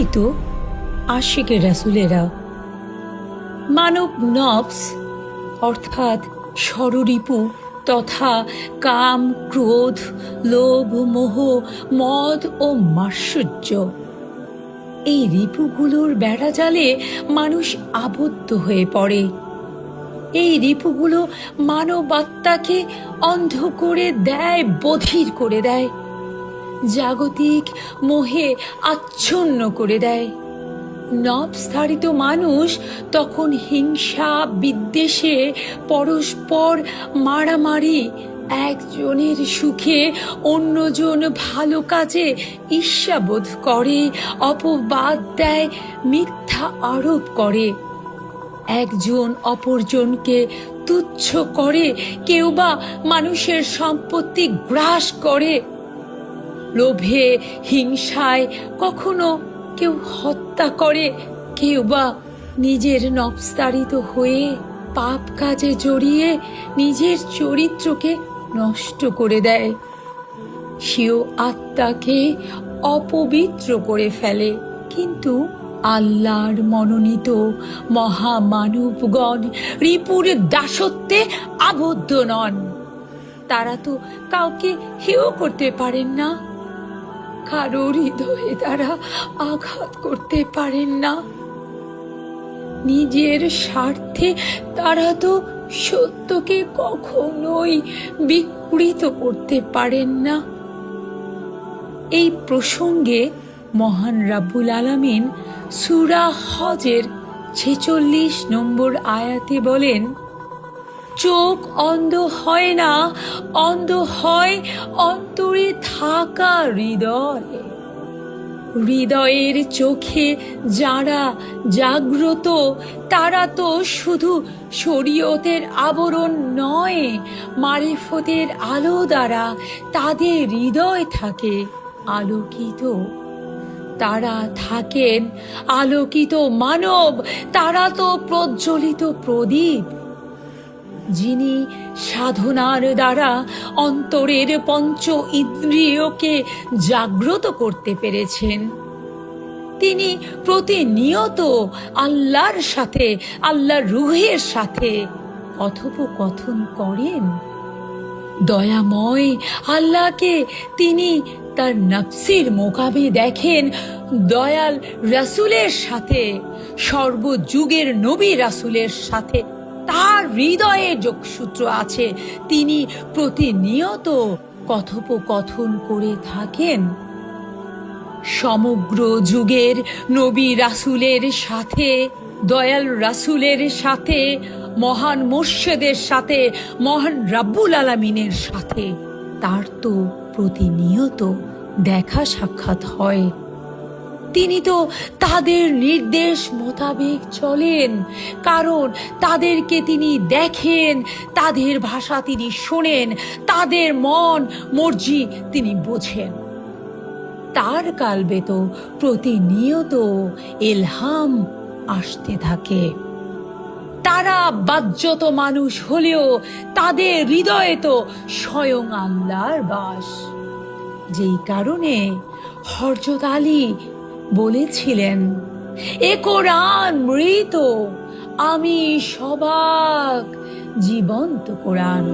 প্রকৃত আশিকে রাসূলেরা। মানব নফস অর্থাৎ ষড়রিপু তথা কাম, ক্রোধ, লোভ, মোহ, মদ ও মাৎসর্য, এই রিপুগুলোর বেড়াজালে মানুষ আবদ্ধ হয়ে পড়ে। এই রিপুগুলো মানব আত্মাকে অন্ধ করে দেয়, বধির করে দেয়, জাগতিক মোহে আচ্ছন্ন করে দেয়। নফসধারিত মানুষ তখন হিংসা, বিদ্বেষে, পরস্পর মারামারি, একজনের সুখে অন্যজন ভালো কাজে ঈর্ষাবোধ করে, অপবাদ দেয়, মিথ্যা আরোপ করে, একজন অপরজনকে তুচ্ছ করে, কেউ বা মানুষের সম্পত্তি গ্রাস করে, লোভে হিংসায় কখনো কেউ হত্যা করে, কেউ বা নিজের নফসতাড়িত হয়ে পাপ কাজে জড়িয়ে নিজের চরিত্রকে নষ্ট করে দেয়, সেও আত্মাকে অপবিত্র করে ফেলে। কিন্তু আল্লাহর মনোনীত মহামানবগণ রিপুর দাসত্বে আবদ্ধ নন। তারা তো কাউকে হেয় করতে পারেন না, কারো হৃদয়ে তারা আঘাত করতে পারেন না, নিজের স্বার্থে তারা তো সত্যকে কখনোই বিকৃত করতে পারেন না। এই প্রসঙ্গে মহান রাব্বুল আলামিন সূরা হজের ৪৬ নম্বর আয়াতে বলেন, চোখ অন্ধ হয় না, অন্ধ হয় অন্তরে থাকা হৃদয়। হৃদয়ের চোখে যারা জাগ্রত তারা তো শুধু শরীয়তের আবরণ নয়, মারিফতের আলো দ্বারা তাদের হৃদয় থাকে আলোকিত। তারা থাকেন আলোকিত মানব, তারা তো প্রজ্বলিত প্রদীপ। যিনি সাধনার দ্বারা অন্তরের পঞ্চ ইন্দ্রিয়কে জাগ্রত করতে পেরেছেন, তিনি প্রতিনিয়ত আল্লাহর সাথে, আল্লাহর রূহের সাথে কথোপকথন করেন। দয়াময় আল্লাহকে তিনি তার নফসের মোকামে দেখেন, দয়াল রাসূলের সাথে, সর্বযুগের নবী রাসূলের সাথে তার হৃদয়ে যোগসূত্র আছে। তিনি প্রতিনিয়ত কথোপকথন করে থাকেন। সমগ্র যুগের নবী রাসূলের সাথে, দয়াল রাসূলের সাথে, মহান মুর্শিদের সাথে, মহান রাব্বুল আলামিনের সাথে তার তো প্রতিনিয়ত দেখা সাক্ষাৎ হয়। তিনি তো তাদের নির্দেশ মোতাবেক চলেন, কারণ তাদেরকে তিনি দেখেন, তাদের ভাষা তিনি শোনেন, তাদের মন মর্জি তিনি বোঝেন। তার কালবে তো প্রতিনিয়ত ইলহাম আসতে থাকে। তারা বাহ্যত মানুষ হলেও তাদের হৃদয়ে তো স্বয়ং আল্লাহর বাস। যেই কারণে হযরত আলী বলেছিলেন, এ কোরআন মৃত, আমি সবাক জীবন্ত কোরআন।